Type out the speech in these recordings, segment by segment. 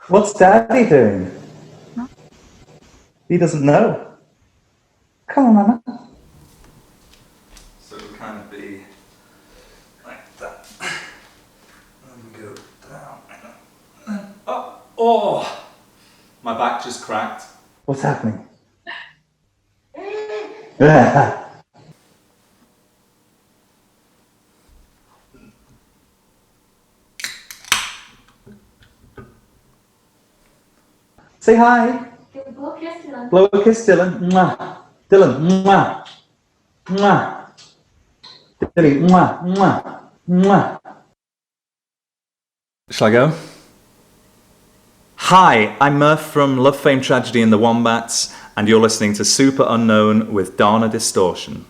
What's Daddy doing? He doesn't know. Come on, Mama. So it'll kind of be like that. And go down. Oh! My back just cracked. What's happening? Say hi. Blow a kiss, Dylan. Blow a kiss, Dylan. Mwah. Dylan. Mwah. Mwah. Dylan. Mwah. Mwah. Mwah. Shall I go? Hi, I'm Murph from Love, Fame, Tragedy and the Wombats, and you're listening to Super Unknown with Dana Distortion.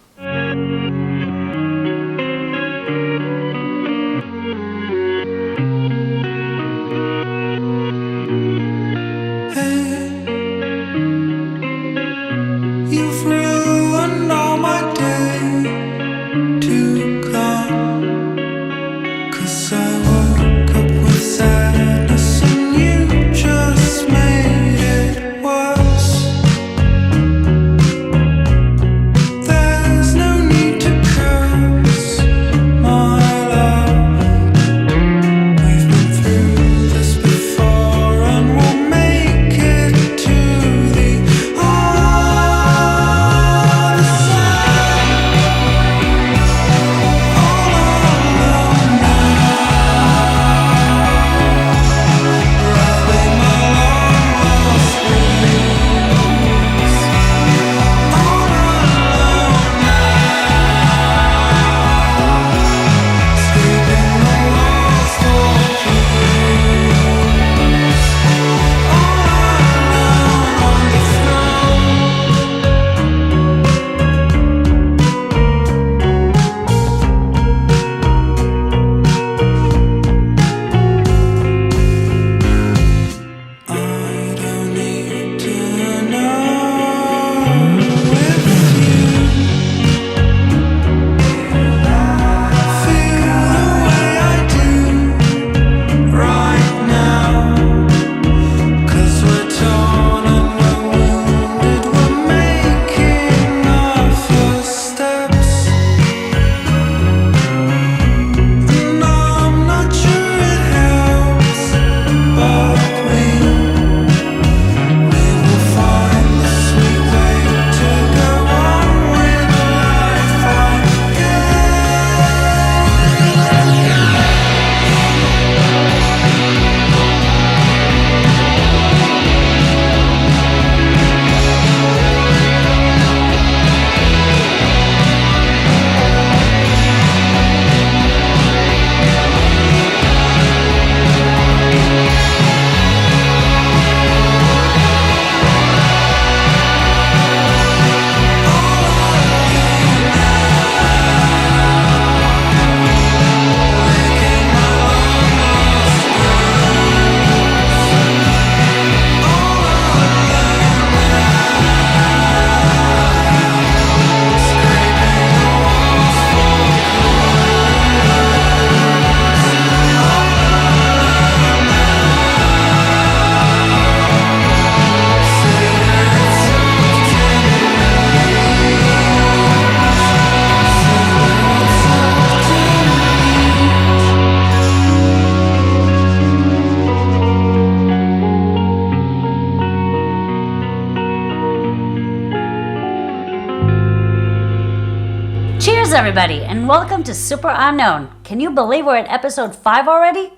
Everybody, and welcome to Super Unknown. Can you believe we're at episode 5 already?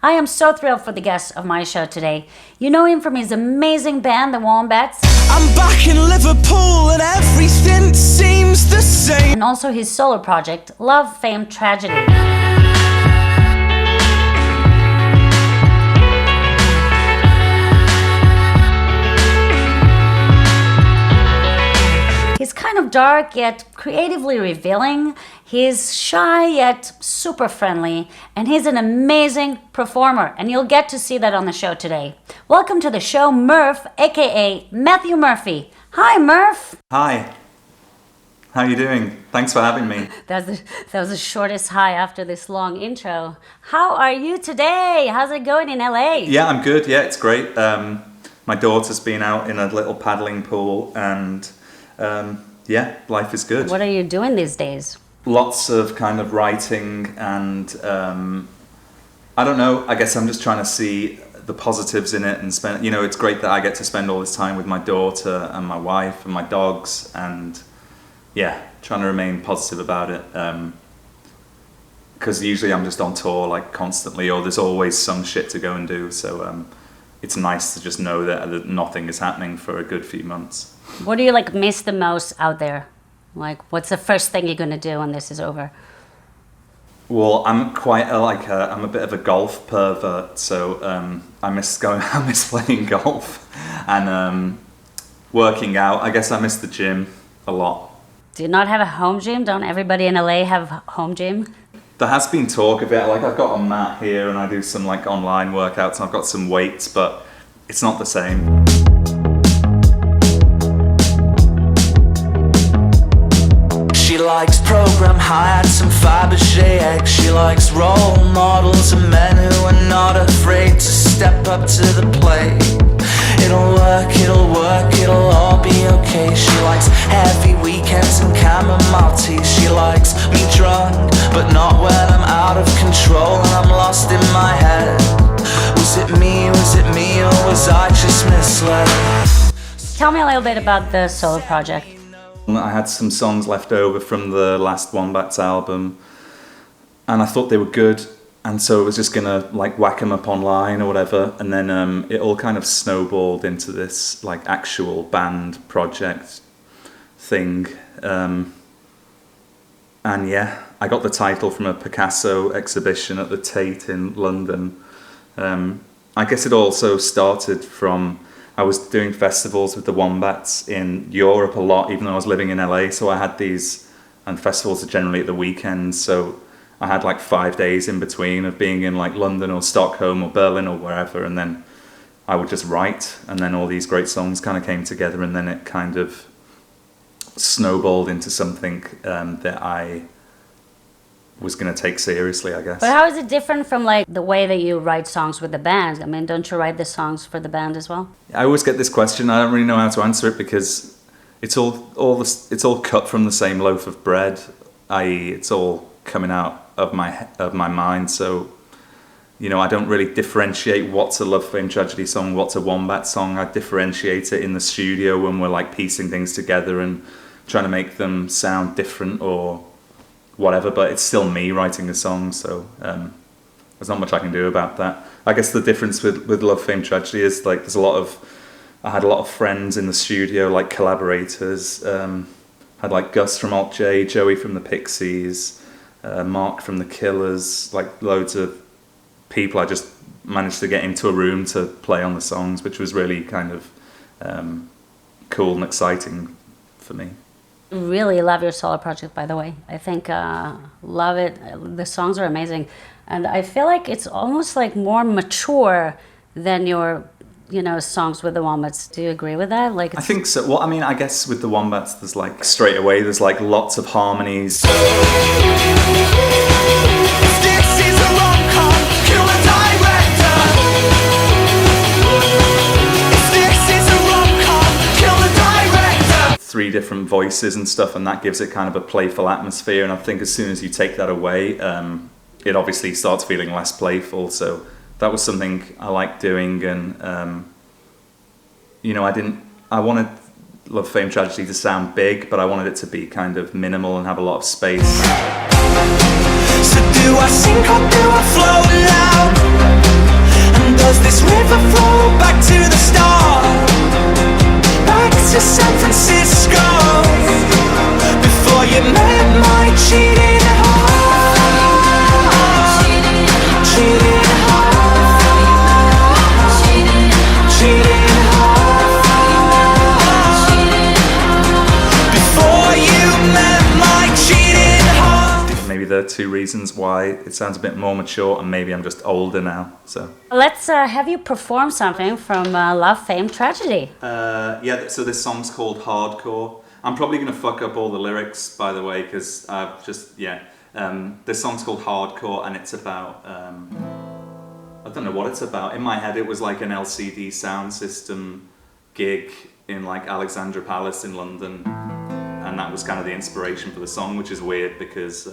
I am so thrilled for the guest of my show today. You know him from his amazing band, the Wombats. I'm back in Liverpool and everything seems the same. And also his solo project, Love, Fame, Tragedy. He's kind of dark yet creatively revealing. He's shy yet super friendly, and he's an amazing performer, and you'll get to see that on the show today. Welcome to the show, Murph, aka Matthew Murphy. Hi, Murph. Hi. How are you doing? Thanks for having me. That was the shortest hi after this long intro. How are you today? How's it going in LA? Yeah, I'm good. Yeah, it's great. My daughter's been out in a little paddling pool, and yeah, life is good. What are you doing these days? Lots of kind of writing, and I don't know, I guess I'm just trying to see the positives in it and spend, you know, it's great that I get to spend all this time with my daughter and my wife and my dogs, and yeah, trying to remain positive about it. Because usually I'm just on tour like constantly, or there's always some shit to go and do, so it's nice to just know that nothing is happening for a good few months. What do you like miss the most out there? Like, what's the first thing you're gonna do when this is over? Well, I'm quite I'm a bit of a golf pervert, so I miss playing golf and working out. I guess I miss the gym a lot. Do you not have a home gym? Don't everybody in LA have home gym? There has been talk of it. Like, I've got a mat here and I do some like online workouts and I've got some weights, but it's not the same. She likes program hats and Fabergé eggs. She likes role models and men who are not afraid to step up to the plate. It'll work, it'll all be okay. She likes heavy weekends and chamomile tea. She likes me drunk, but not when I'm out of control and I'm lost in my head. Was it me, or was I just misled? Tell me a little bit about the solo project. I had some songs left over from the last Wombats album, and I thought they were good, and so I was just gonna like whack them up online or whatever, and then it all kind of snowballed into this like actual band project thing, and yeah, I got the title from a Picasso exhibition at the Tate in London. I guess it also started from, I was doing festivals with the Wombats in Europe a lot, even though I was living in LA. So I had these, and festivals are generally at the weekends. So I had like 5 days in between of being in like London or Stockholm or Berlin or wherever. And then I would just write, and then all these great songs kind of came together, and then it kind of snowballed into something that I was going to take seriously, I guess. But how is it different from like the way that you write songs with the band? I mean, don't you write the songs for the band as well? I always get this question. I don't really know how to answer it because it's all cut from the same loaf of bread, i.e. it's all coming out of my mind. So, you know, I don't really differentiate what's a Love, Fame, Tragedy song, what's a Wombat song. I differentiate it in the studio when we're like piecing things together and trying to make them sound different or whatever, but it's still me writing a song, so there's not much I can do about that. I guess the difference with Love, Fame, Tragedy is like I had a lot of friends in the studio, like collaborators. Had like Gus from Alt J, Joey from the Pixies, Mark from the Killers, like loads of people I just managed to get into a room to play on the songs, which was really kind of cool and exciting for me. Really love your solo project, by the way. I think love it. The songs are amazing, and I feel like it's almost like more mature than your, you know, songs with the Wombats. Do you agree with that? Like, I think so. Well, I mean, I guess with the Wombats, there's like straight away, there's like lots of harmonies. This is a rom-com, kill the director. This is a rom-com, kill the director. 3 different voices and stuff, and that gives it kind of a playful atmosphere, and I think as soon as you take that away, it obviously starts feeling less playful. So that was something I liked doing, and you know, I wanted Love, Fame, Tragedy to sound big, but I wanted it to be kind of minimal and have a lot of space. So do I sink or do I float now? And does this river flow back to the start? Back to San Francisco, before you met my cheating heart. Cheating heart. Cheating heart. Before you met my cheating heart. Maybe there are 2 reasons why it sounds a bit more mature, and maybe I'm just older now. So let's have you perform something from Love, Fame, Tragedy. yeah, so this song's called Hardcore. I'm probably going to fuck up all the lyrics, by the way, because I've just, this song's called Hardcore, and it's about, I don't know what it's about. In my head, it was like an LCD sound system gig in like Alexandra Palace in London, and that was kind of the inspiration for the song, which is weird because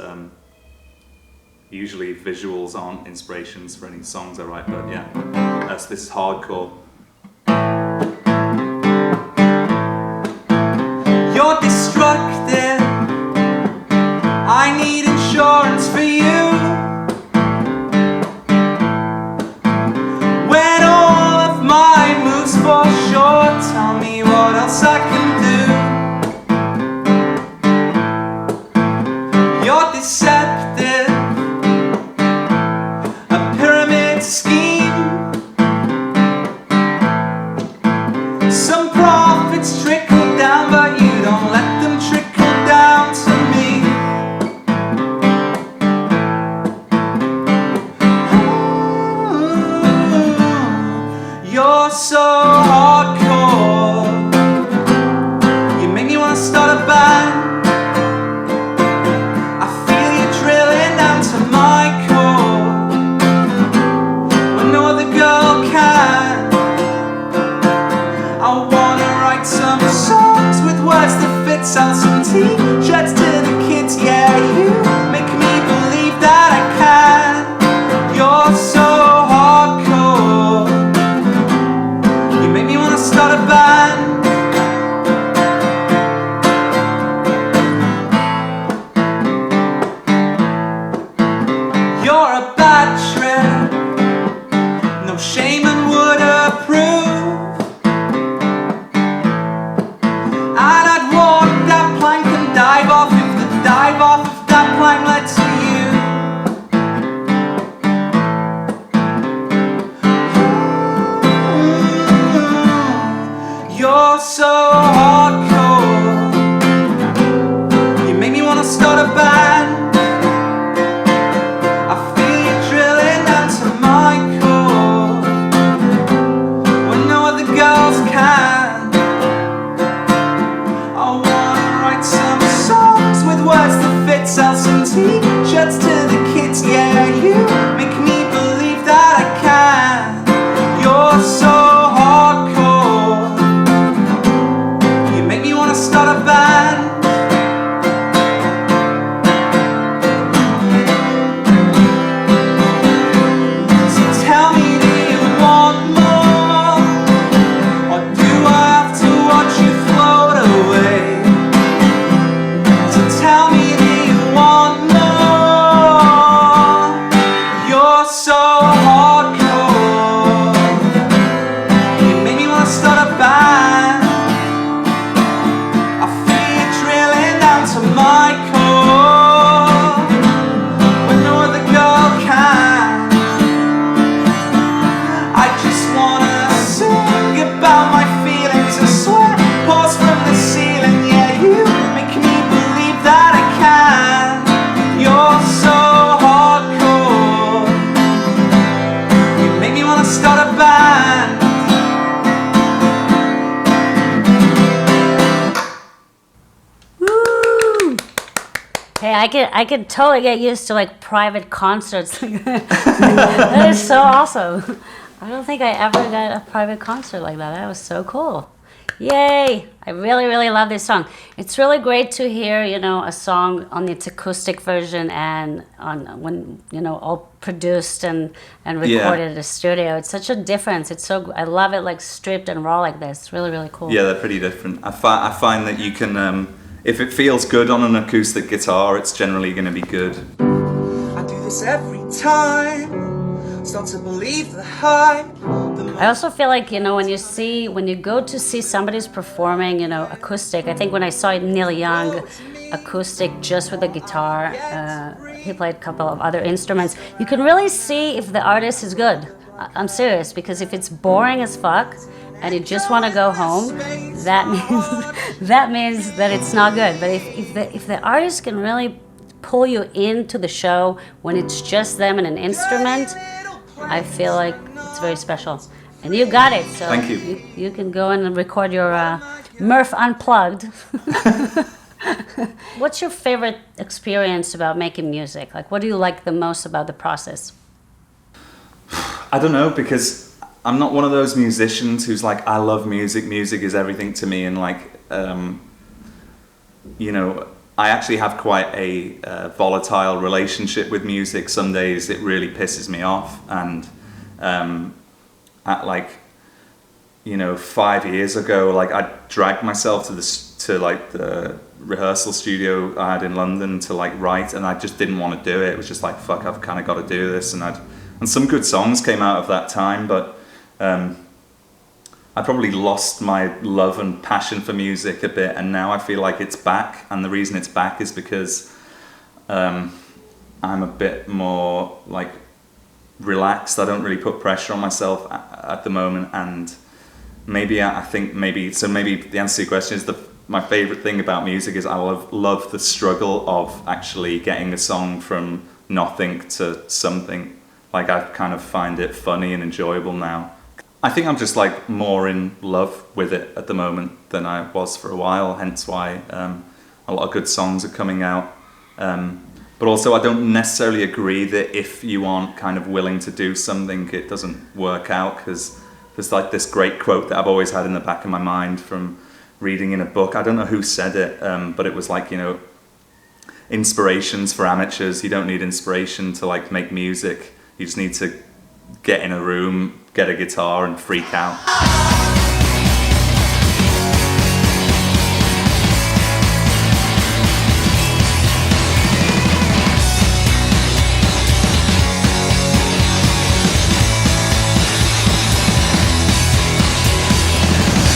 usually visuals aren't inspirations for any songs I write, but yeah, so this is Hardcore. You're destructive. I need insurance for you. When all of my moves fall short, tell me what else I can do. You're deceptive. A pyramid scheme. Some profits trickle down, but you don't let them trickle down to me. You're so hardcore. You make me wanna start a band. I feel you drilling down to my core when no other girl can. I wanna write some songs with words that fit, sell some t-shirts to the kids. Yeah, you make me believe that I can. You're so hardcore. You make me wanna start a band. You're a bad trip. No shaman would approve. And I'd walk that plank and dive off if the dive off of that plank led to you. You're so hardcore. You make me wanna start a band. I feel you drilling down to my core when no other girls can. I wanna write some songs with words that fit, sell some t-shirts to the kids. Yeah, you make me believe that I can. You're so hardcore. You make me wanna start a band. So tell me, do you want more? Or do I have to watch you float away? So tell me, do you want more? You're so hardcore. You make me wanna start a band. I feel you drilling down to my core when no other girl can. I just wanna sing about my feelings. I sweat pours from the ceiling. Yeah, you make me believe that I can. You're so hardcore. You make me wanna start a band. Woo! Hey, I could totally get used to like private concerts. That is so awesome. I don't think I ever got a private concert like that. That was so cool. Yay! I really, really love this song. It's really great to hear, a song on its acoustic version and on when, all produced and recorded at a studio. It's such a difference. I love it like stripped and raw like this. It's really, really cool. Yeah, they're pretty different. I find that you can, if it feels good on an acoustic guitar, it's generally going to be good. I do this every time. Start to believe the hype. I also feel like, when you go to see somebody's performing, acoustic, I think when I saw Neil Young acoustic just with a guitar, he played a couple of other instruments, you can really see if the artist is good. I'm serious, because if it's boring as fuck and you just want to go home, that means that it's not good. But if the artist can really pull you into the show when it's just them and an instrument, I feel like it's very special. And you got it, so Thank you. You can go and record your Murph Unplugged. What's your favorite experience about making music? Like, what do you like the most about the process? I don't know, because I'm not one of those musicians who's like, I love music, music is everything to me, and like, you know, I actually have quite a volatile relationship with music. Some days it really pisses me off, and at like, you know, 5 years ago, like I dragged myself to like the rehearsal studio I had in London to like write, and I just didn't want to do it. It was just like, fuck, I've kind of got to do this, and some good songs came out of that time, but I probably lost my love and passion for music a bit, and now I feel like it's back, and the reason it's back is because I'm a bit more like relaxed. I don't really put pressure on myself at the moment, and maybe I think maybe the answer to your question is my favorite thing about music is I love the struggle of actually getting a song from nothing to something. Like I kind of find it funny and enjoyable now. I think I'm just like more in love with it at the moment than I was for a while, hence why a lot of good songs are coming out. But also I don't necessarily agree that if you aren't kind of willing to do something, it doesn't work out, because there's like this great quote that I've always had in the back of my mind from reading in a book. I don't know who said it, but it was like, you know, inspirations for amateurs. You don't need inspiration to like make music. You just need to get in a room, get a guitar and freak out.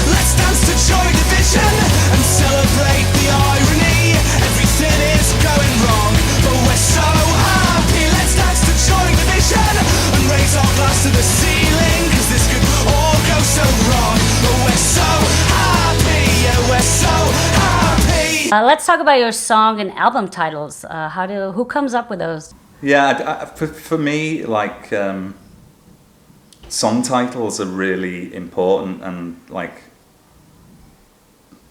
Let's dance to Joy Division and celebrate the irony. Everything is going wrong, but we're so happy. Let's dance to Joy Division and raise our glass to the ceiling, 'cause this could all go so wrong, but we're so happy, yeah, we're so happy. Let's talk about your song and album titles. Who comes up with those? Yeah, for me, like song titles are really important, and like,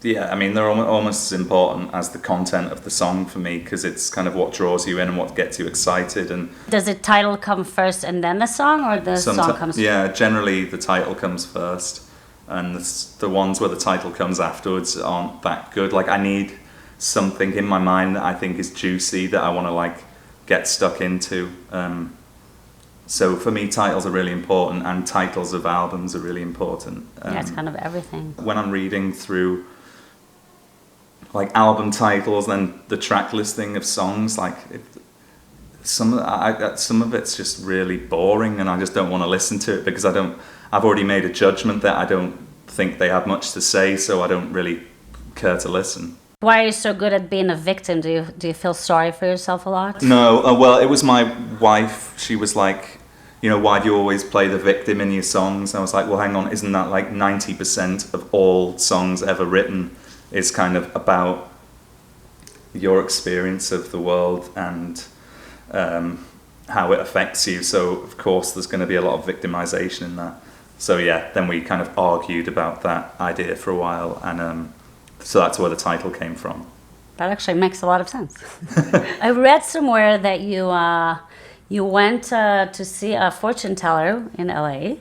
yeah, I mean they're almost as important as the content of the song for me, because it's kind of what draws you in and what gets you excited. And Does the title come first and then the song, or the song comes first? Yeah, generally the title comes first, and the ones where the title comes afterwards aren't that good. Like I need something in my mind that I think is juicy, that I want to like get stuck into. So for me, titles are really important, and titles of albums are really important. Yeah, it's kind of everything. When I'm reading through like album titles, then the track listing of songs, like some of it's just really boring, and I just don't want to listen to it, because I've already made a judgment that I don't think they have much to say, so I don't really care to listen. Why are you so good at being a victim? Do you feel sorry for yourself a lot? No, well, it was my wife. She was like, you know, why do you always play the victim in your songs? And I was like, well, hang on, isn't that like 90% of all songs ever written is kind of about your experience of the world and how it affects you? So of course there's going to be a lot of victimization in that. So yeah, then we kind of argued about that idea for a while, and so that's where the title came from. That actually makes a lot of sense. I read somewhere that you went to see a fortune teller in LA,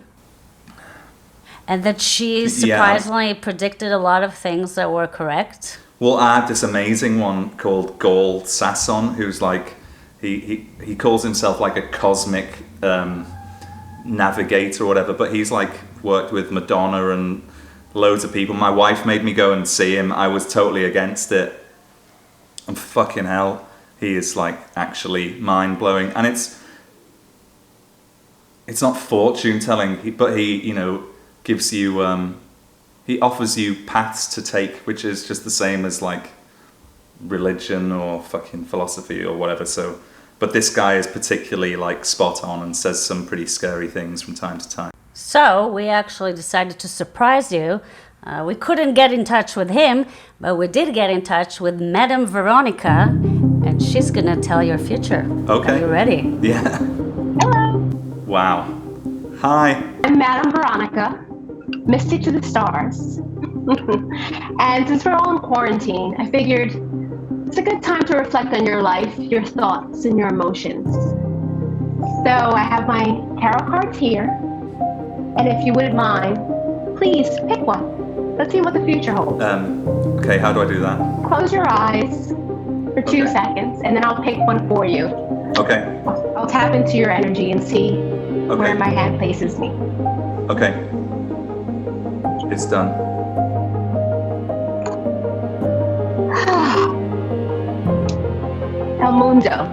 and that she surprisingly predicted a lot of things that were correct. Well, I had this amazing one called Gaul Sasson, who's like, he calls himself like a cosmic navigator or whatever, but he's like worked with Madonna and loads of people. My wife made me go and see him. I was totally against it. And fucking hell, he is like actually mind-blowing. And it's not fortune telling, but he, you know, gives you, he offers you paths to take, which is just the same as like religion or fucking philosophy or whatever. So, but this guy is particularly like spot on and says some pretty scary things from time to time. So we actually decided to surprise you. We couldn't get in touch with him, but we did get in touch with Madame Veronica, and she's gonna tell your future. Okay. Are you ready? Yeah. Hello, Wow. Hi. I'm Madame Veronica, Mystic to the Stars. And since we're all in quarantine, I figured it's a good time to reflect on your life, your thoughts, and your emotions. So I have my tarot cards here. And if you wouldn't mind, please pick one. Let's see what the future holds. Okay, how do I do that? Close your eyes for 2 seconds, and then I'll pick one for you. Okay. I'll tap into your energy and see where my hand places me. Okay. It's done. El Mundo.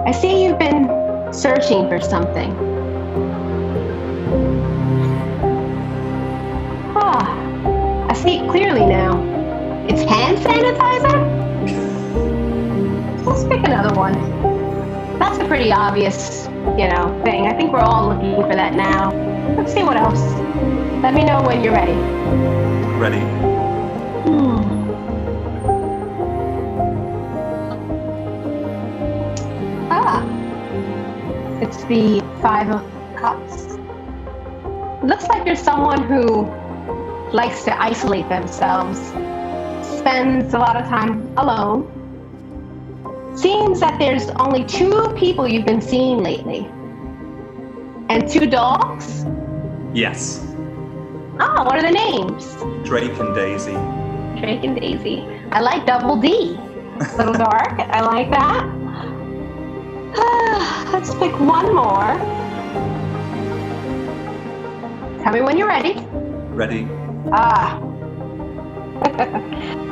I see you've been searching for something. I see it clearly now. It's hand sanitizer? Let's pick another one. That's a pretty obvious, thing. I think we're all looking for that now. Let's see what else. Let me know when you're ready. Ready. It's the 5 of Cups. Looks like you're someone who likes to isolate themselves, spends a lot of time alone. Seems that there's only 2 people you've been seeing lately. And 2 dogs? Yes. Oh, what are the names? Drake and Daisy. Drake and Daisy. I like double D. A little dark. I like that. Let's pick one more. Tell me when you're ready. Ready.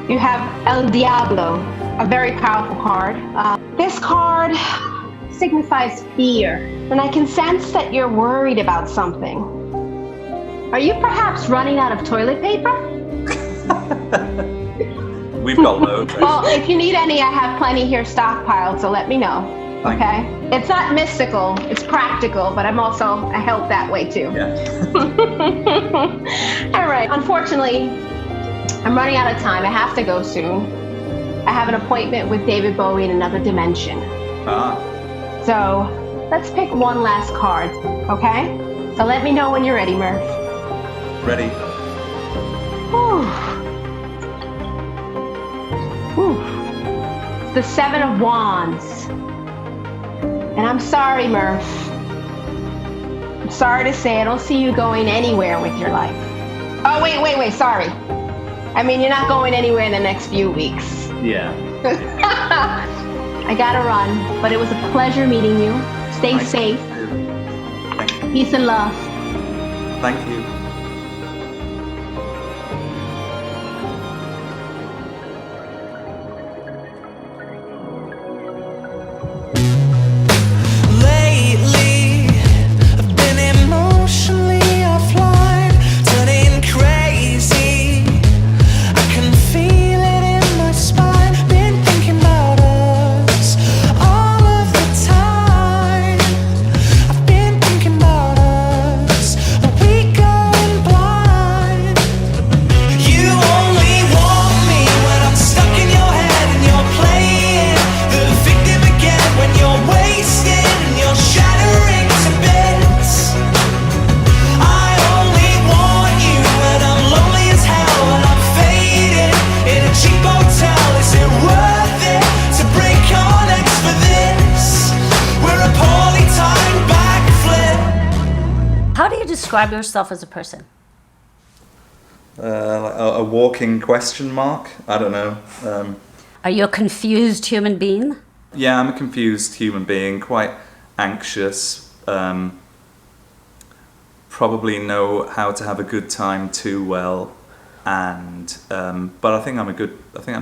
You have El Diablo, a very powerful card. This card signifies fear, and I can sense that you're worried about something. Are you perhaps running out of toilet paper? We've got loads. Well, if you need any, I have plenty here stockpiled, so let me know. Okay? It's not mystical, it's practical, but I help that way too. Yeah. All right. Unfortunately, I'm running out of time. I have to go soon. I have an appointment with David Bowie in another dimension. So let's pick one last card, okay? So let me know when you're ready, Murph. Ready. Whew. It's the 7 of Wands. And I'm sorry, Murph. I'm sorry to say I don't see you going anywhere with your life. Oh, wait, sorry. I mean, you're not going anywhere in the next few weeks. Yeah. I gotta run, but it was a pleasure meeting you. Stay safe. Thank you. Peace and love. Thank you. Describe yourself as a person. A walking question mark? I don't know. Are you a confused human being? Yeah, I'm a confused human being, quite anxious. Probably know how to have a good time too well, and but I think I'm a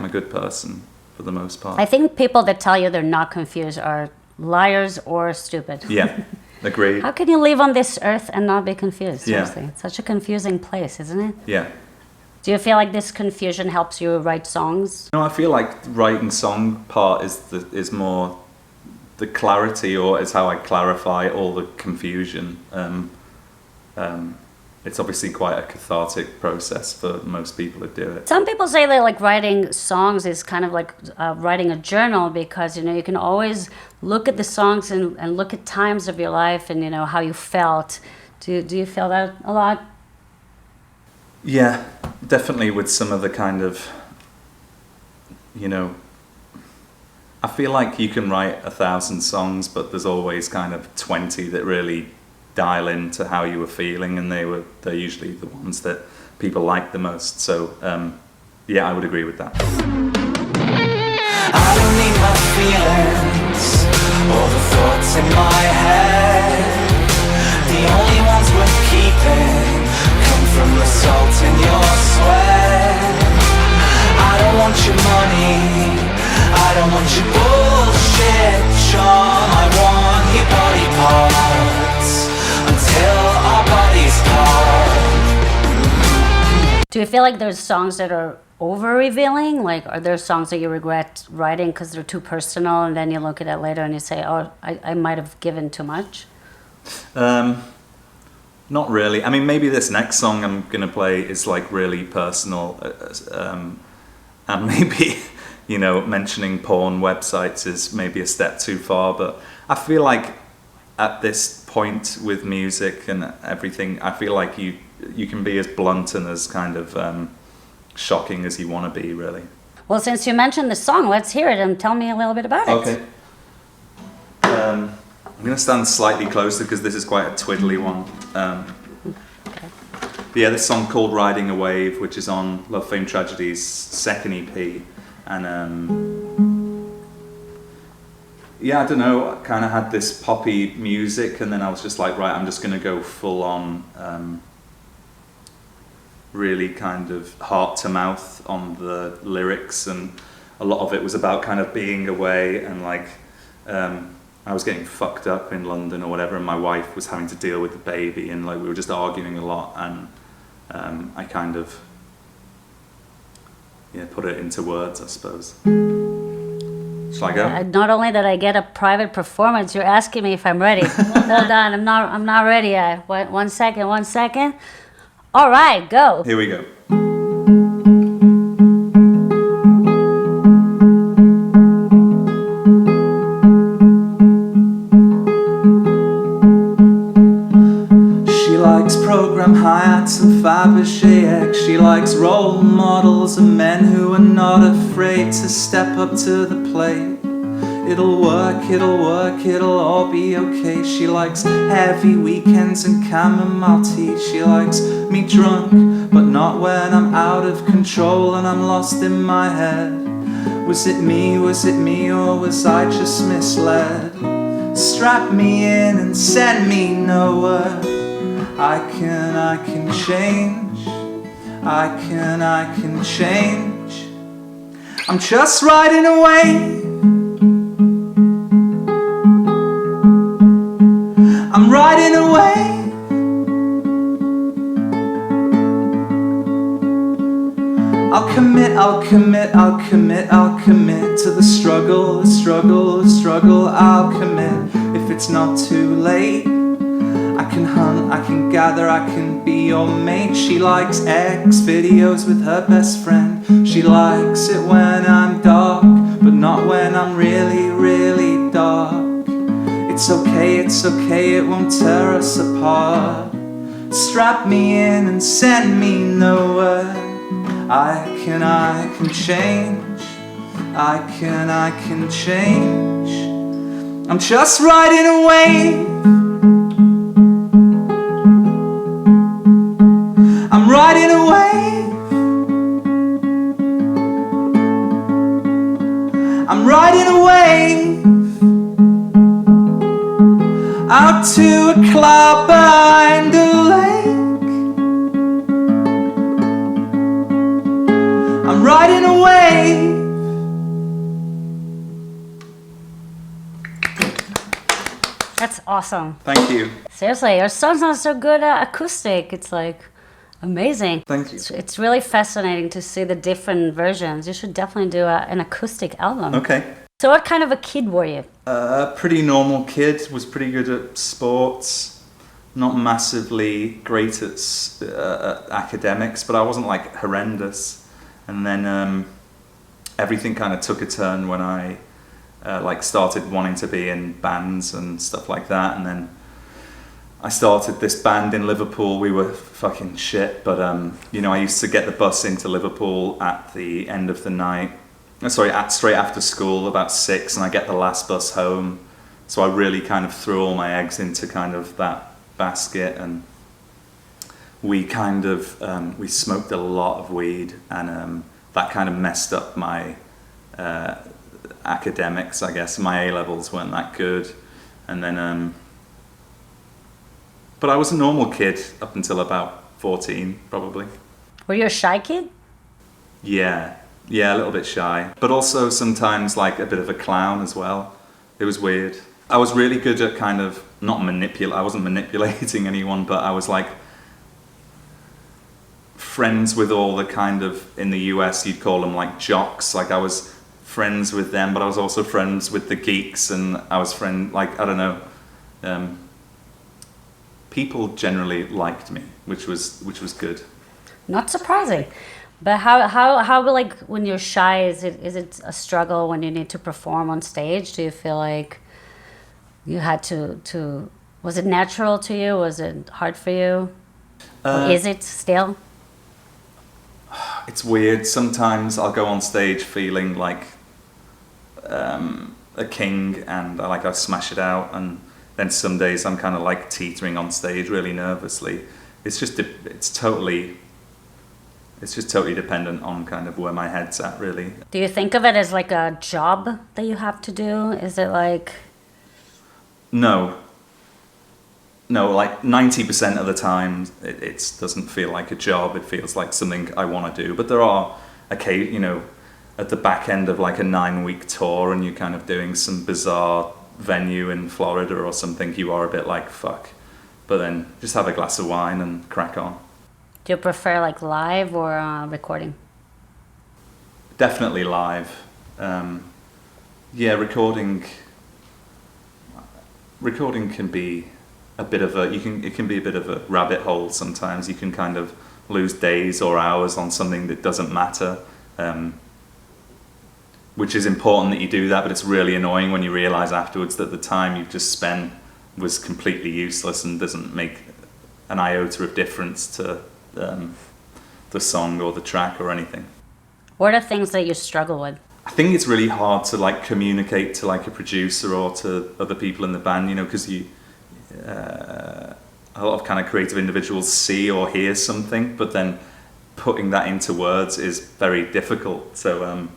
good person for the most part. I think people that tell you they're not confused are liars or stupid. Yeah. Agreed. How can you live on this earth and not be confused? Yeah. Seriously, it's such a confusing place, isn't it? Yeah. Do you feel like this confusion helps you write songs? No, I feel like writing song part is more the clarity, or is how I clarify all the confusion. It's obviously quite a cathartic process for most people to do it. Some people say that like writing songs is kind of like writing a journal, because you can always look at the songs and look at times of your life and how you felt. Do you feel that a lot? Yeah, definitely with some of the kind of, you know, I feel like you can write 1,000 songs, but there's always kind of 20 that really dial into how you were feeling, and they're usually the ones that people like the most. So yeah, I would agree with that. I don't need my feelings or the thoughts in my head. The only ones worth keeping come from the salt in your sweat. I don't want your money, I don't want your bullshit charm. I want your body parts until our bodies part. Do you feel like there's songs that are over-revealing? Like, are there songs that you regret writing because they're too personal, and then you look at it later and you say, oh, I might have given too much? Not really. I mean, maybe this next song I'm gonna play is like really personal, and maybe, you know, mentioning porn websites is maybe a step too far, but I feel like at this point with music and everything, I feel like you can be as blunt and as kind of shocking as you want to be, really. Well, since you mentioned the song, let's hear it and tell me a little bit about it. Okay. I'm going to stand slightly closer because this is quite a twiddly one. Okay. But yeah, this song called Riding a Wave, which is on Love, Fame, Tragedy's second EP. And yeah, I don't know, I kind of had this poppy music, and then I was just like, right, I'm just going to go full on really kind of heart to mouth on the lyrics, and a lot of it was about kind of being away, and like I was getting fucked up in London or whatever, and my wife was having to deal with the baby, and like we were just arguing a lot, and I kind of put it into words, I suppose. Shall I go? Not only that I get a private performance, you're asking me if I'm ready. Hold on, I'm not ready yet. One second. All right, go. Here we go. She likes program hi-hats and Fabergé eggs. She likes role models and men who are not afraid to step up to the plate. It'll work, it'll all be okay. She likes heavy weekends and chamomile tea. She likes me drunk, but not when I'm out of control and I'm lost in my head. Was it me, or was I just misled? Strap me in and send me nowhere. I can change. I can change. I'm just riding away. I'm riding away. I'll commit to the struggle. I'll commit if it's not too late. I can hunt, I can gather, I can be your mate. She likes X videos with her best friend. She likes it when I'm dark, but not when I'm really, really dark. It's okay, it won't tear us apart. Strap me in and send me nowhere. I can change. I can change. I'm just riding away. I'm riding away. I'm riding away. Out to a cloud behind a lake. I'm riding away. That's awesome. Thank you. Seriously, your song sounds so good acoustic. It's like amazing. Thank you. It's really fascinating to see the different versions. You should definitely do an acoustic album. Okay. So what kind of a kid were you? Pretty normal kid, was pretty good at sports, not massively great at academics, but I wasn't like horrendous. And then everything kind of took a turn when I like started wanting to be in bands and stuff like that. And then I started this band in Liverpool. We were fucking shit, but I used to get the bus into Liverpool at the end of the night. Straight after school, about 6, and I get the last bus home. So I really kind of threw all my eggs into kind of that basket, and we kind of we smoked a lot of weed, and that kind of messed up my academics, I guess. My A-levels weren't that good, and then but I was a normal kid up until about 14, probably. Were you a shy kid? Yeah, a little bit shy, but also sometimes like a bit of a clown as well. It was weird. I was really good at kind of I wasn't manipulating anyone, but I was like friends with all the kind of, in the US you'd call them like jocks. Like I was friends with them, but I was also friends with the geeks, and I was I don't know. People generally liked me, which was good. Not surprising. But how like when you're shy, is it a struggle when you need to perform on stage? Do you feel like you had to was it natural to you? Was it hard for you? Or is it still? It's weird. Sometimes I'll go on stage feeling like a king, and I smash it out, and then some days I'm kind of like teetering on stage really nervously. It's just totally dependent on kind of where my head's at, really. Do you think of it as like a job that you have to do? Is it like... No, like 90% of the time it doesn't feel like a job. It feels like something I want to do. But there are occasions, at the back end of like a 9-week tour, and you're kind of doing some bizarre venue in Florida or something, you are a bit like, fuck. But then just have a glass of wine and crack on. Do you prefer like live or recording? Definitely live. Recording can be a bit of it can be a bit of a rabbit hole sometimes. You can kind of lose days or hours on something that doesn't matter, which is important that you do that, but it's really annoying when you realize afterwards that the time you've just spent was completely useless and doesn't make an iota of difference to the song or the track or anything. What are things that you struggle with? I think it's really hard to like communicate to like a producer or to other people in the band, because a lot of kind of creative individuals see or hear something, but then putting that into words is very difficult. So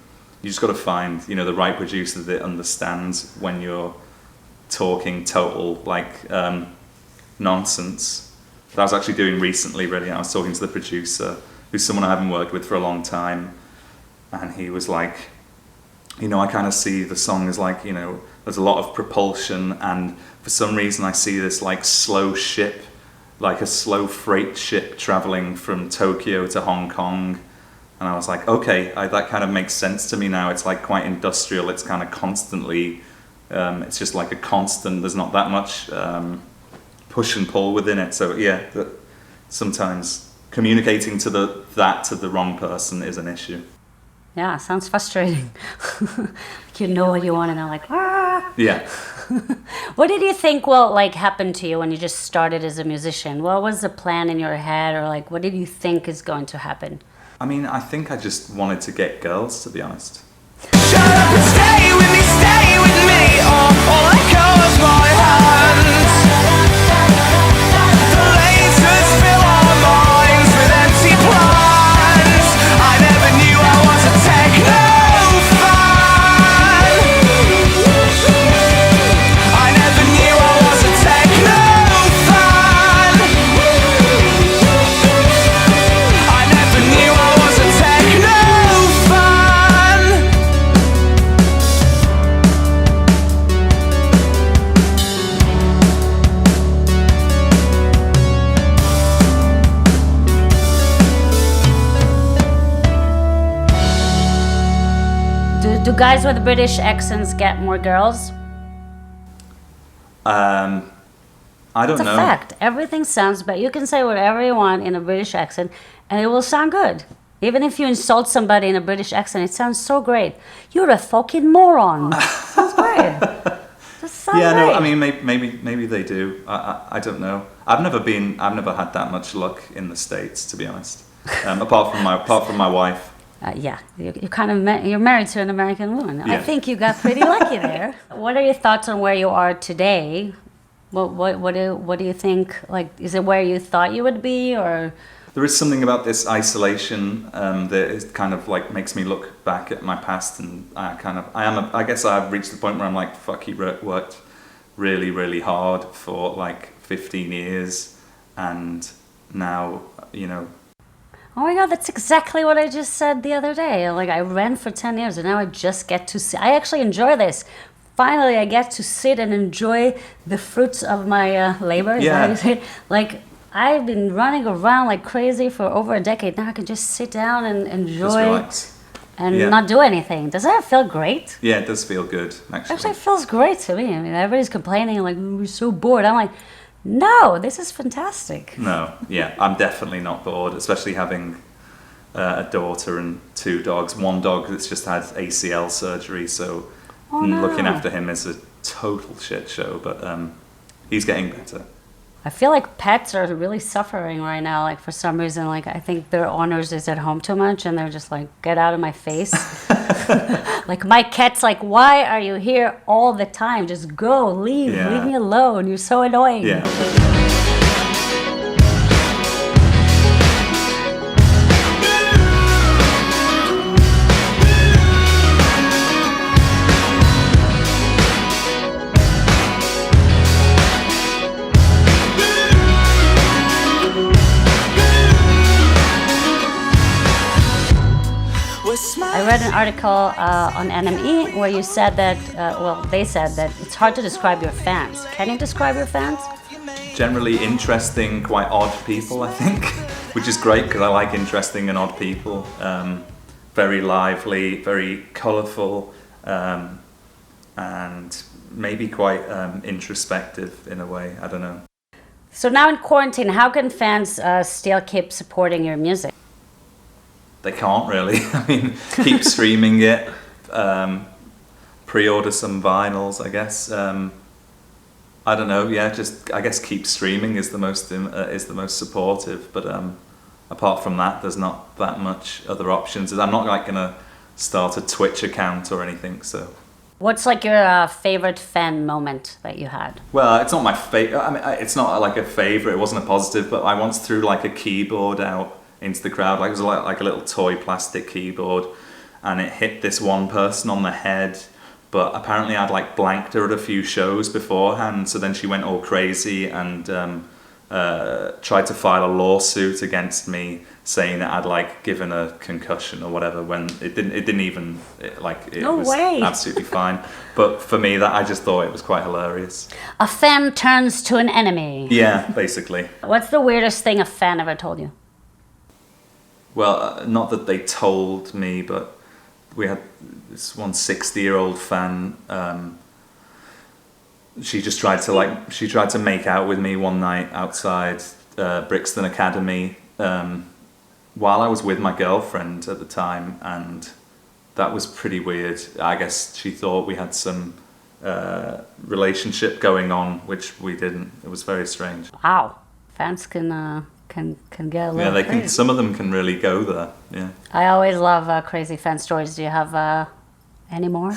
you just got to find the right producer that understands when you're talking total like nonsense. That I was actually doing recently, really. I was talking to the producer, who's someone I haven't worked with for a long time, and he was like, I kind of see the song as like, there's a lot of propulsion, and for some reason I see this like slow ship, like a slow freight ship traveling from Tokyo to Hong Kong. And I was like, okay, that kind of makes sense to me now. It's like quite industrial. It's kind of constantly, it's just like a constant. There's not that much push and pull within it. So yeah, sometimes communicating to the wrong person is an issue. Yeah, sounds frustrating. You know what you want and I'm like, ah. Yeah. What did you think will like happen to you when you just started as a musician? What was the plan in your head, or like what did you think is going to happen? I mean, I think I just wanted to get girls, to be honest. Shut up and stay with me, all I call is my hands. The lasers fill our minds with empty plans. I never knew I was a techno fan. I never knew I was a techno fan. I never knew I was a techno fan. Do guys with British accents get more girls? I don't It's a know. fact. Everything sounds better. You can say whatever you want in a British accent and it will sound good. Even if you insult somebody in a British accent, it sounds so great. You're a fucking moron. Sounds great. Just so Yeah, no, great. I mean, maybe they do. I don't know. I've never had that much luck in the States, to be honest. Apart from my wife. Yeah, you're kind of you're married to an American woman. I Yeah. think you got pretty lucky there. What are your thoughts on where you are today? What do you think? Like, is it where you thought you would be, or? There is something about this isolation that is kind of like makes me look back at my past, and I guess I've reached the point where I'm like, fuck, he worked really, really hard for like 15 years, and now, you know. Oh my God, that's exactly what I just said the other day. Like, I ran for 10 years and now I just get to I actually enjoy this. Finally, I get to sit and enjoy the fruits of my labor. Is that how you say it? Like, I've been running around like crazy for over a decade. Now I can just sit down and enjoy Just relax. and not do anything. Does that feel great? Yeah, it does feel good, actually. Actually, it feels great to me. I mean, everybody's complaining, like, we're so bored. I'm like, no, this is fantastic. No, yeah, I'm definitely not bored, especially having a daughter and 2 dogs. One dog that's just had ACL surgery, so looking after him is a total shit show, but he's getting better. I feel like pets are really suffering right now. Like, for some reason, like, I think their owners is at home too much and they're just like, get out of my face. Like, my cat's like, why are you here all the time? Just go, leave me alone. You're so annoying. Yeah. I read an article on NME where you said that, they said that it's hard to describe your fans. Can you describe your fans? Generally interesting, quite odd people, I think, which is great because I like interesting and odd people. Very lively, very colourful, and maybe quite introspective in a way. I don't know. So now in quarantine, how can fans still keep supporting your music? They can't really. I mean, keep streaming it, pre-order some vinyls, I guess. I don't know. Yeah, just I guess keep streaming is the most supportive. But apart from that, there's not that much other options. I'm not like gonna start a Twitch account or anything. So. What's like your favorite fan moment that you had? Well, it's not my favorite. I mean, it's not like a favorite. It wasn't a positive. But I once threw like a keyboard out into the crowd, like it was like a little toy plastic keyboard, and it hit this one person on the head, but apparently I'd like blanked her at a few shows beforehand, so then she went all crazy and tried to file a lawsuit against me saying that I'd like given a concussion or whatever, when it didn't even No was way. absolutely fine. But for me, that I just thought it was quite hilarious. A fan turns to an enemy. Yeah, basically. What's the weirdest thing a fan ever told you? Well, not that they told me, but we had this one 60-year-old fan. She just tried to make out with me one night outside Brixton Academy while I was with my girlfriend at the time, and that was pretty weird. I guess she thought we had some relationship going on, which we didn't. It was very strange. Wow, fans can get a little Yeah, crazy. some of them can really go there. Yeah. I always love crazy fan stories. Do you have any more?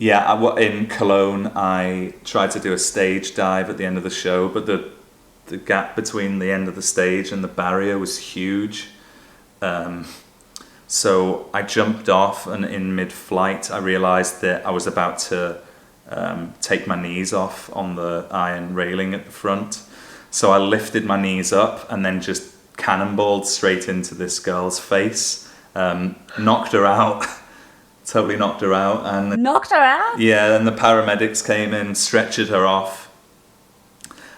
Yeah, in Cologne, I tried to do a stage dive at the end of the show, but the gap between the end of the stage and the barrier was huge. So I jumped off, and in mid-flight, I realized that I was about to take my knees off on the iron railing at the front. So I lifted my knees up and then just cannonballed straight into this girl's face, knocked her out, totally knocked her out. And Knocked her out? yeah, then the paramedics came in, stretchered her off.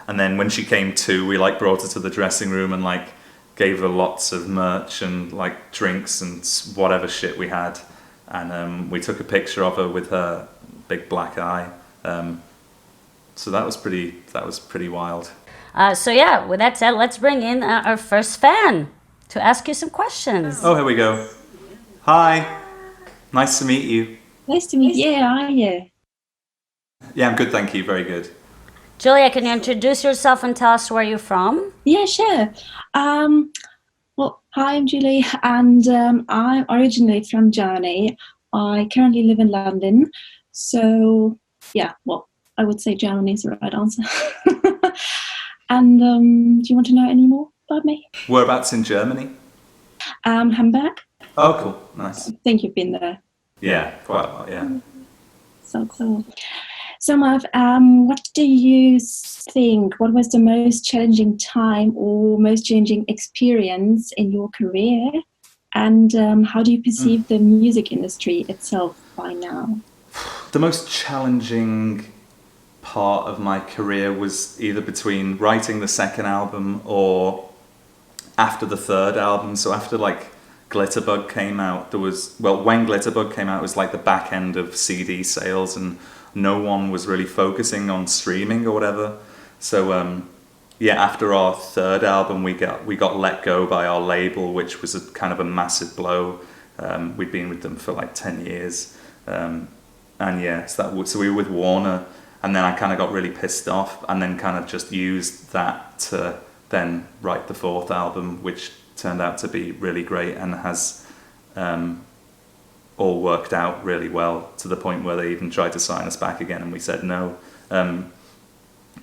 And then when she came to, we like brought her to the dressing room and like gave her lots of merch and like drinks and whatever shit we had. And we took a picture of her with her big black eye. So that was pretty wild. So yeah, with that said, let's bring in our first fan to ask you some questions. Oh, here we go. Hi. Nice to meet you. Nice to meet you. How are you? Yeah, I'm good, thank you. Very good. Julia, can you introduce yourself and tell us where you're from? Yeah, sure. Well, hi, I'm Julie, and I'm originally from Germany. I currently live in London. So, yeah, well, I would say Germany is the right answer. And do you want to know any more about me? Whereabouts in Germany? Hamburg. Oh, cool. Nice. I think you've been there. Yeah, quite a lot, yeah. So cool. So, Marv, what do you think? What was the most challenging time or most challenging experience in your career? And how do you perceive the music industry itself by now? The most challenging part of my career was either between writing the second album or after the third album. So after like Glitterbug came out, when Glitterbug came out, it was like the back end of CD sales and no one was really focusing on streaming or whatever. So after our third album, we got let go by our label, which was a kind of a massive blow. We'd been with them for like 10 years. So we were with Warner, and then I kind of got really pissed off, and then kind of just used that to then write the fourth album, which turned out to be really great and has all worked out really well, to the point where they even tried to sign us back again and we said no.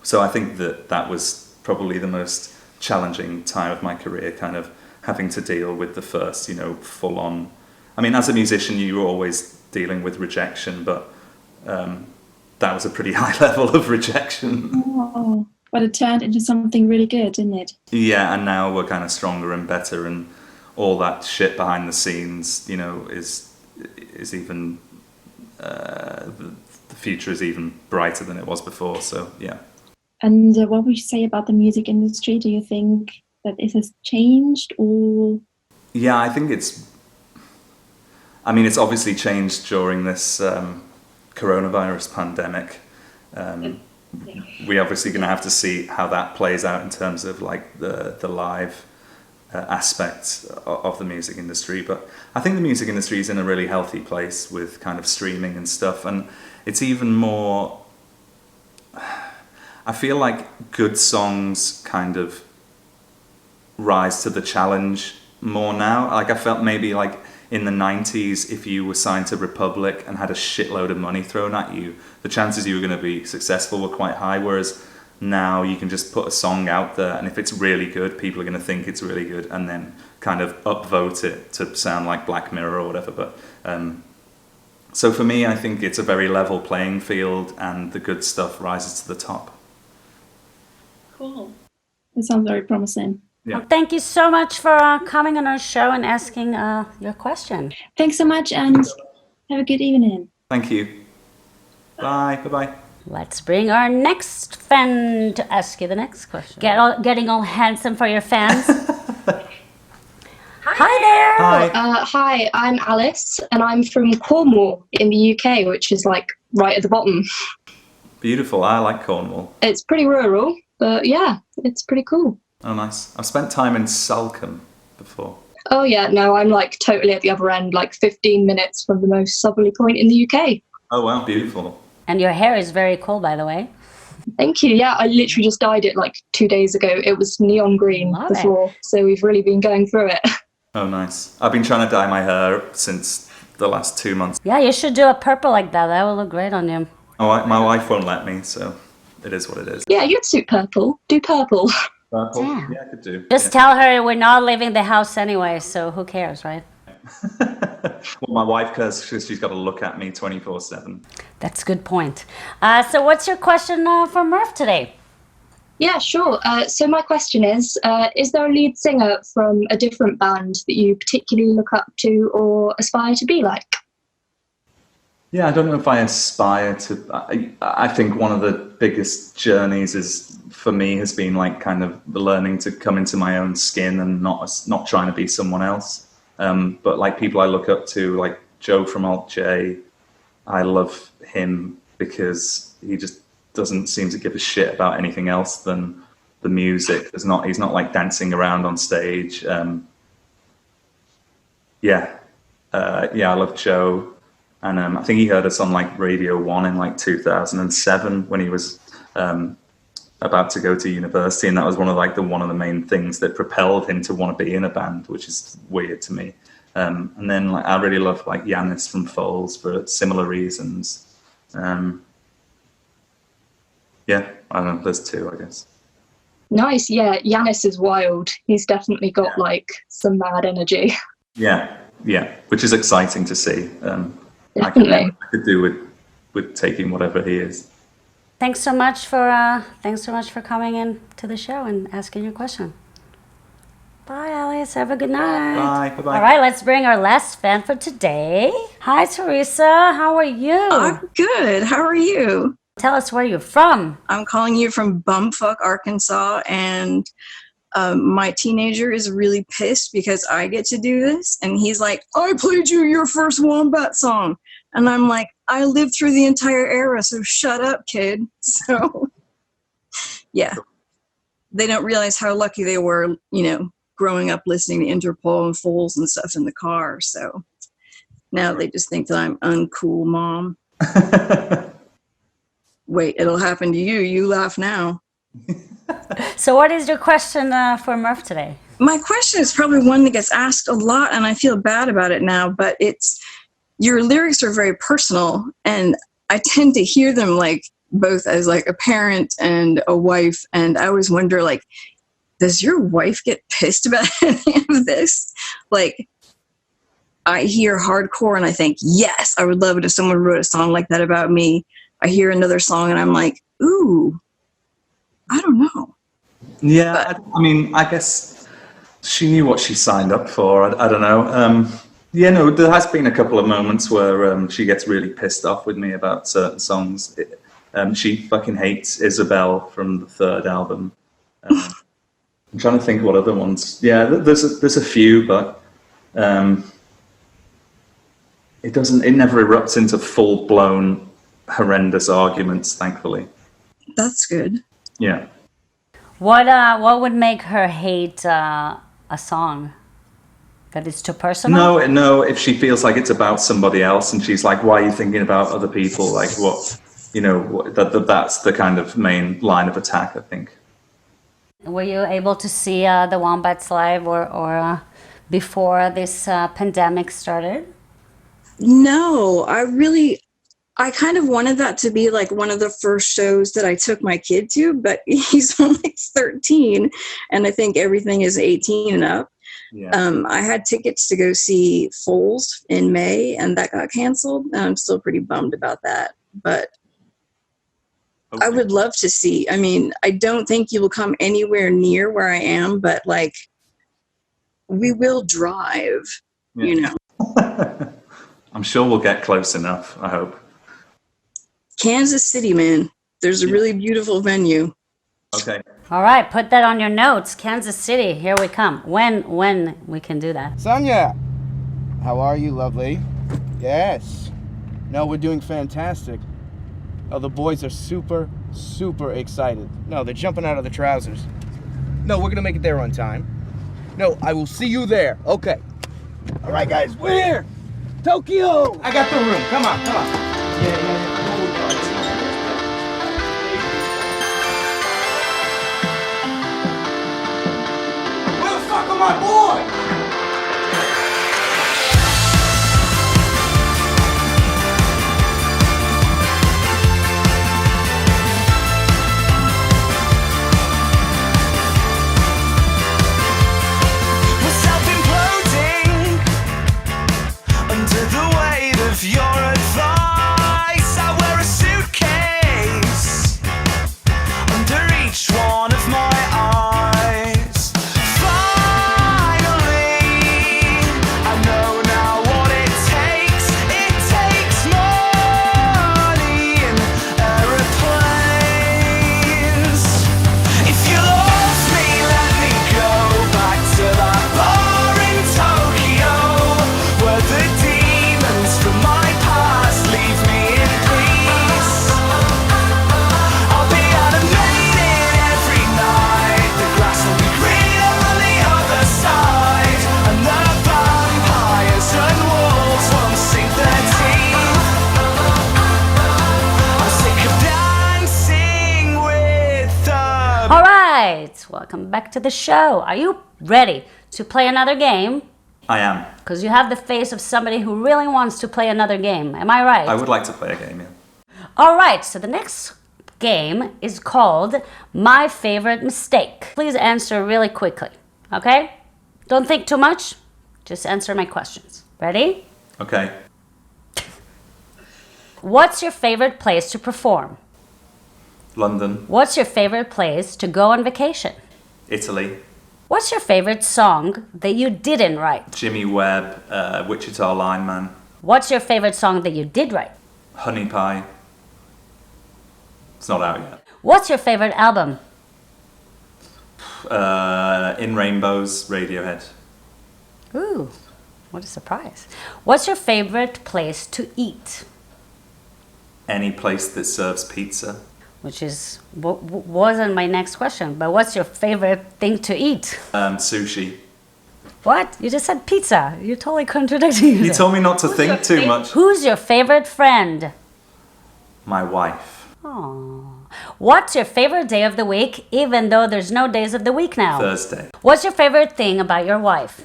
So I think that was probably the most challenging time of my career, kind of having to deal with the first, full on. I mean, as a musician, you're always dealing with rejection, but that was a pretty high level of rejection. Oh, but it turned into something really good, didn't it? Yeah, and now we're kind of stronger and better, and all that shit behind the scenes, is even the future is even brighter than it was before. So yeah. And what would you say about the music industry? Do you think that it has changed, or? Yeah, I think it's obviously changed during this coronavirus pandemic. We're obviously going to have to see how that plays out in terms of like the live aspect of the music industry. But I think the music industry is in a really healthy place with kind of streaming and stuff, and it's even more. I feel like good songs kind of rise to the challenge more now. Like I felt maybe like in the 90s, if you were signed to Republic and had a shitload of money thrown at you, the chances you were going to be successful were quite high. Whereas now you can just put a song out there, and if it's really good, people are going to think it's really good and then kind of upvote it to sound like Black Mirror or whatever. But so for me, I think it's a very level playing field, and the good stuff rises to the top. Cool. That sounds very promising. Yeah. Well, thank you so much for coming on our show and asking your question. Thanks so much, and have a good evening. Thank you. Bye. Bye-bye. Let's bring our next fan to ask you the next question. Getting all handsome for your fans. Hi there. Hi. Hi, I'm Alice, and I'm from Cornwall in the UK, which is like right at the bottom. Beautiful. I like Cornwall. It's pretty rural, but yeah, it's pretty cool. Oh, nice. I've spent time in Salcombe before. Oh yeah, no, I'm like totally at the other end, like 15 minutes from the most southerly point in the UK. Oh, wow. Beautiful. And your hair is very cool, by the way. Thank you. Yeah, I literally just dyed it like 2 days ago. It was neon green Love before, so we've really been going through it. Oh, nice. I've been trying to dye my hair since the last 2 months. Yeah, you should do a purple like that. That will look great on you. Oh, my wife won't let me, so it is what it is. Yeah, you'd suit purple. Do purple. Purple? Yeah. Yeah, I could do. Just tell her we're not leaving the house anyway, so who cares, right? Well, my wife cares because she's got to look at me 24/7. That's a good point. So what's your question for Murph today? Yeah, sure. So my question is there a lead singer from a different band that you particularly look up to or aspire to be like? Yeah, I don't know if I aspire to. I think one of the biggest journeys for me has been like kind of learning to come into my own skin and not trying to be someone else. But like people I look up to, like Joe from Alt J, I love him because he just doesn't seem to give a shit about anything else than the music. He's not like dancing around on stage. I love Joe. And I think he heard us on like Radio 1 in like 2007 when he was about to go to university, and that was one of the main things that propelled him to want to be in a band, which is weird to me. And then like I really love like Yanis from Foals for similar reasons. Yeah, I don't know, there's two, I guess. Nice, yeah. Yanis is wild. He's definitely got like some mad energy. Yeah, which is exciting to see. I could do with taking whatever he is. Thanks so much for coming in to the show and asking your question. Bye, Alice. Have a good night. Bye. All right, let's bring our last fan for today. Hi, Teresa. How are you? I'm good. How are you? Tell us where you're from. I'm calling you from Bumfuck, Arkansas, and my teenager is really pissed because I get to do this, and he's like, I played you your first Wombat song. And I'm like, I lived through the entire era, so shut up, kid. So, yeah. They don't realize how lucky they were, growing up listening to Interpol and Foals and stuff in the car. So now they just think that I'm uncool mom. Wait, it'll happen to you. You laugh now. So what is your question for Murph today? My question is probably one that gets asked a lot, and I feel bad about it now, but it's, your lyrics are very personal, and I tend to hear them like both as like a parent and a wife, and I always wonder, like, does your wife get pissed about any of this? Like, I hear hardcore and I think, yes, I would love it if someone wrote a song like that about me. I hear another song and I'm like, ooh, I don't know. Yeah, but, I mean, I guess she knew what she signed up for. I don't know. There has been a couple of moments where she gets really pissed off with me about certain songs. She fucking hates Isabel from the third album. I'm trying to think what other ones. Yeah, there's a few, but it never erupts into full blown horrendous arguments, thankfully. That's good. Yeah. What would make her hate a song? That is too personal? No, if she feels like it's about somebody else and she's like, why are you thinking about other people? Like what, that's the kind of main line of attack, I think. Were you able to see the Wombats live or before this pandemic started? No, I kind of wanted that to be like one of the first shows that I took my kid to, but he's only 13 and I think everything is 18 and up. Yeah. I had tickets to go see Foals in May and that got canceled. And I'm still pretty bummed about that, but okay. I would love to see. I mean, I don't think you will come anywhere near where I am, but like we will drive, I'm sure we'll get close enough, I hope. Kansas City, man. There's a really beautiful venue. Okay. All right, put that on your notes. Kansas City, here we come. When we can do that. Sonia, how are you, lovely? Yes. No, we're doing fantastic. Oh, the boys are super, super excited. No, they're jumping out of the trousers. No, we're gonna make it there on time. No, I will see you there. Okay. All right, guys, we're here. Tokyo. I got the room. Come on. Yeah. My boy! We're self-imploding under the weight of your advice. right, welcome back to the show. Are you ready to play another game? I am. Because you have the face of somebody who really wants to play another game. Am I right? I would like to play a game, yeah. All right, so the next game is called My Favorite Mistake. Please answer really quickly, okay? Don't think too much. Just answer my questions. Ready? Okay. What's your favorite place to perform? London. What's your favorite place to go on vacation? Italy. What's your favorite song that you didn't write? Jimmy Webb, Wichita Lineman. What's your favorite song that you did write? Honey Pie. It's not out yet. What's your favorite album? In Rainbows, Radiohead. Ooh, what a surprise. What's your favorite place to eat? Any place that serves pizza. Which is wasn't my next question, but what's your favorite thing to eat? Sushi. What? You just said pizza. You're totally contradicting yourself. You told me not to think too much. Who's your favorite friend? My wife. Aww. What's your favorite day of the week, even though there's no days of the week now? Thursday. What's your favorite thing about your wife?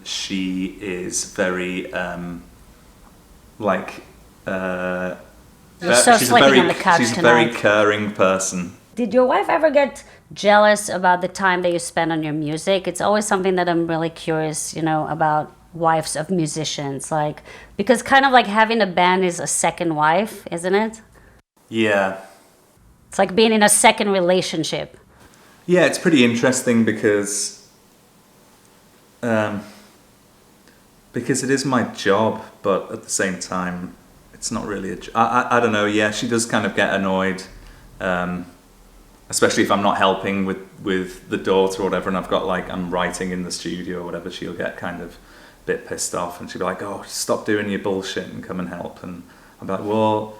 She is very, You're so she's sleeping on the couch she's a tonight. very caring person. Did your wife ever get jealous about the time that you spend on your music? It's always something that I'm really curious, about wives of musicians. Because kind of like having a band is a second wife, isn't it? Yeah. It's like being in a second relationship. Yeah, it's pretty interesting because it is my job, but at the same time, it's not really a job. I don't know, yeah, she does kind of get annoyed, especially if I'm not helping with the daughter or whatever, and I'm writing in the studio or whatever, she'll get kind of a bit pissed off, and she'll be like, oh, stop doing your bullshit and come and help. And I'm like, well,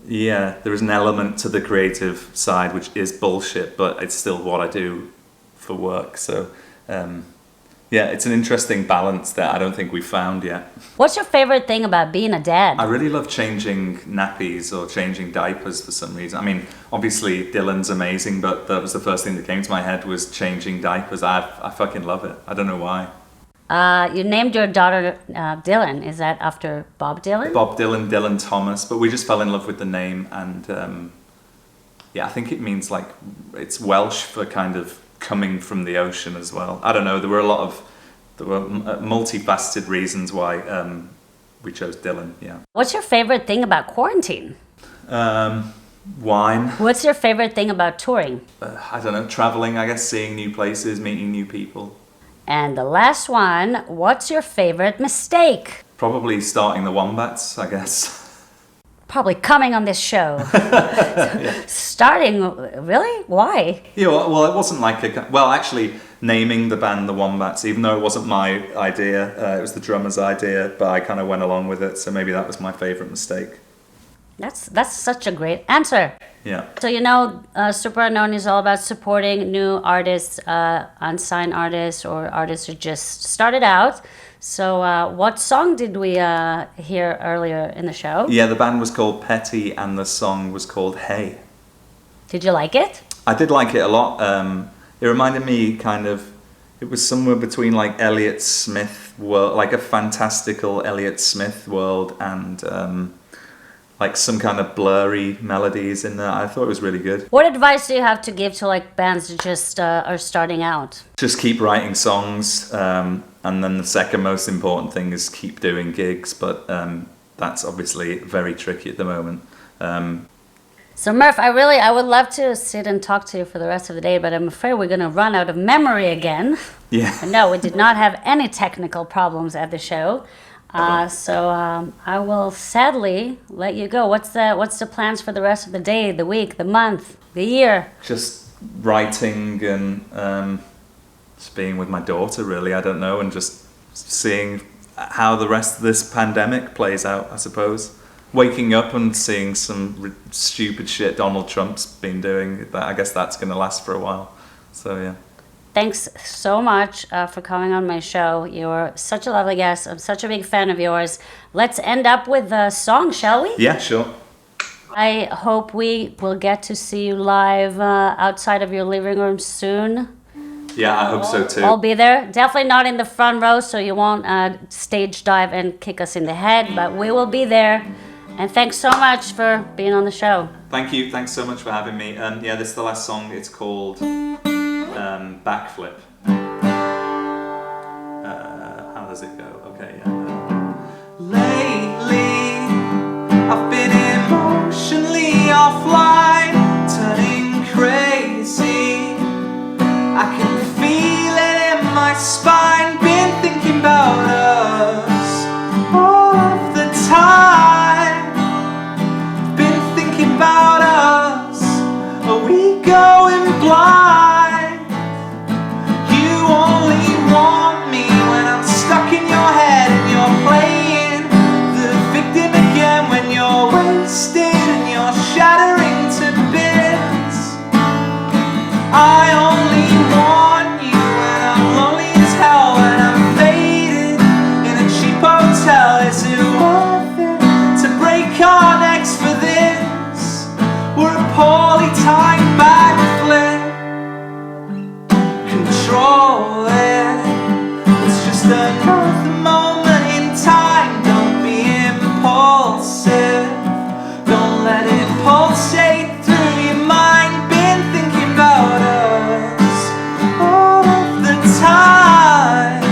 yeah, there is an element to the creative side which is bullshit, but it's still what I do for work. So, yeah, it's an interesting balance that I don't think we've found yet. What's your favorite thing about being a dad? I really love changing nappies or changing diapers for some reason. I mean, obviously Dylan's amazing, but that was the first thing that came to my head was changing diapers. I fucking love it. I don't know why. You named your daughter Dylan. Is that after Bob Dylan? Bob Dylan, Dylan Thomas. But we just fell in love with the name, and yeah, I think it means it's Welsh for kind of coming from the ocean as well. I don't know. There were multifaceted reasons why we chose Dylan. Yeah. What's your favorite thing about quarantine? Wine. What's your favorite thing about touring? I don't know. Traveling, I guess, seeing new places, meeting new people. And the last one, what's your favorite mistake? Probably starting the Wombats, I guess. Probably coming on this show. Yeah. Starting, really? Why? Yeah, well, it wasn't actually naming the band the Wombats, even though it wasn't my idea, it was the drummer's idea, but I kind of went along with it, so maybe that was my favorite mistake. That's such a great answer. Yeah. So Superunknown is all about supporting new artists, unsigned artists, or artists who just started out. So what song did we hear earlier in the show? Yeah, the band was called Pattie and the song was called Hey. Did you like it? I did like it a lot. It reminded me it was somewhere between Elliott Smith world, a fantastical Elliott Smith world, and some kind of blurry melodies in there. I thought it was really good. What advice do you have to give to bands that just are starting out? Just keep writing songs, and then the second most important thing is keep doing gigs, but that's obviously very tricky at the moment. So Murph, I would love to sit and talk to you for the rest of the day, but I'm afraid we're going to run out of memory again. Yeah. No, we did not have any technical problems at the show. So I will sadly let you go. What's the plans for the rest of the day, the week, the month, the year? Just writing and just being with my daughter, really. I don't know, and just seeing how the rest of this pandemic plays out, I suppose. Waking up and seeing some stupid shit Donald Trump's been doing, I guess that's going to last for a while. So, yeah. Thanks so much for coming on my show. You're such a lovely guest. I'm such a big fan of yours. Let's end up with a song, shall we? Yeah, sure. I hope we will get to see you live outside of your living room soon. Yeah, I hope so too. I'll be there. Definitely not in the front row, so you won't stage dive and kick us in the head, but we will be there. And thanks so much for being on the show. Thank you. Thanks so much for having me. Yeah, this is the last song. It's called Backflip. How does it go? Okay, yeah. Lately, I've been emotionally offline, turning crazy. I can feel it in my spine. Been thinking about us all of the time. Been thinking about us. Are we going blind? You only want me when I'm stuck in your head and you're playing the victim again when you're wasted and you're shattering to bits. I only want you when I'm lonely as hell, when I'm faded in a cheap hotel. Is it worth it to break our necks for this? We're a poorly timed backflip. Control it. It's just another moment in time. Don't be impulsive. Don't let it pulsate through your mind. Been thinking about us all of the time.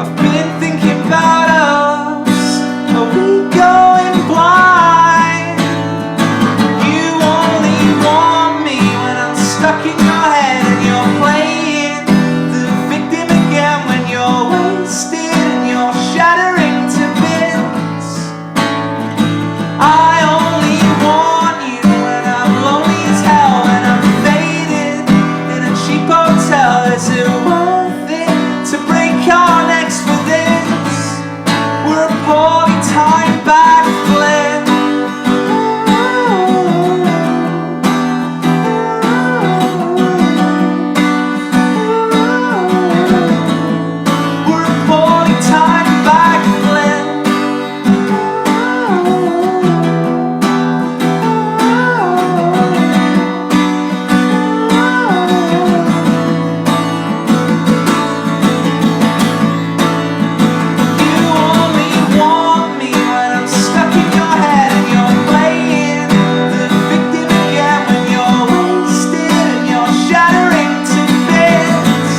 I've been thinking about us. Are we going blind? You only want me when I'm stuck in your head and you're playing the victim again when you're wasted and you're shattering to bits. I only want you when I'm lonely as hell, when I'm faded in a cheap hotel. Is it worth it to break our necks for this? We're a poorly timed backflip. We're a poorly timed backflip. You only want me when I'm stuck in your head and you're playing the victim again when you're wasted and you're shattering to bits.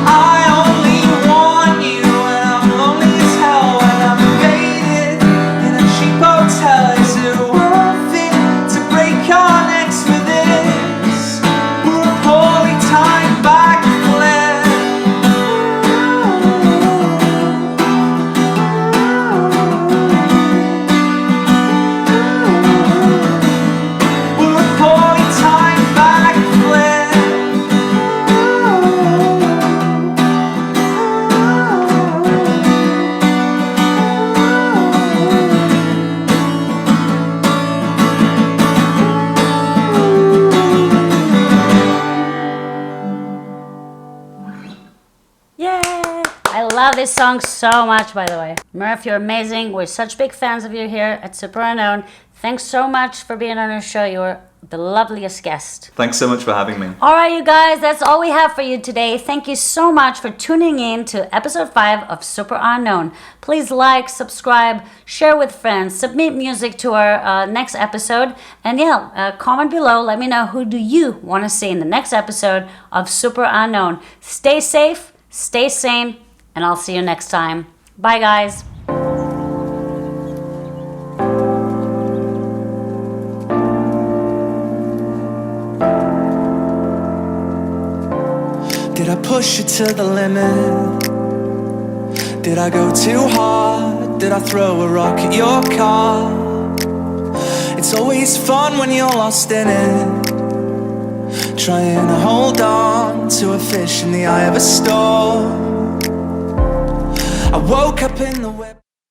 I only want you when I'm lonely as hell, when I'm faded in a cheap hotel. Is it worth it to break our necks for this? We're a poorly timed backflip. We're a poorly timed backflip. Yay! I love this song so much, by the way. Murph, you're amazing. We're such big fans of you here at Superunknown. Thanks so much for being on our show. You're the loveliest guest. Thanks so much for having me. All right, you guys, that's all we have for you today. Thank you so much for tuning in to episode 5 of Superunknown. Please like, subscribe, share with friends, submit music to our next episode, and comment below. Let me know who do you want to see in the next episode of Superunknown. Stay safe, stay sane, and I'll see you next time. Bye, guys. Did I push you to the limit? Did I go too hard? Did I throw a rock at your car? It's always fun when you're lost in it, trying to hold on to a fish in the eye of a storm. I woke up in the whip.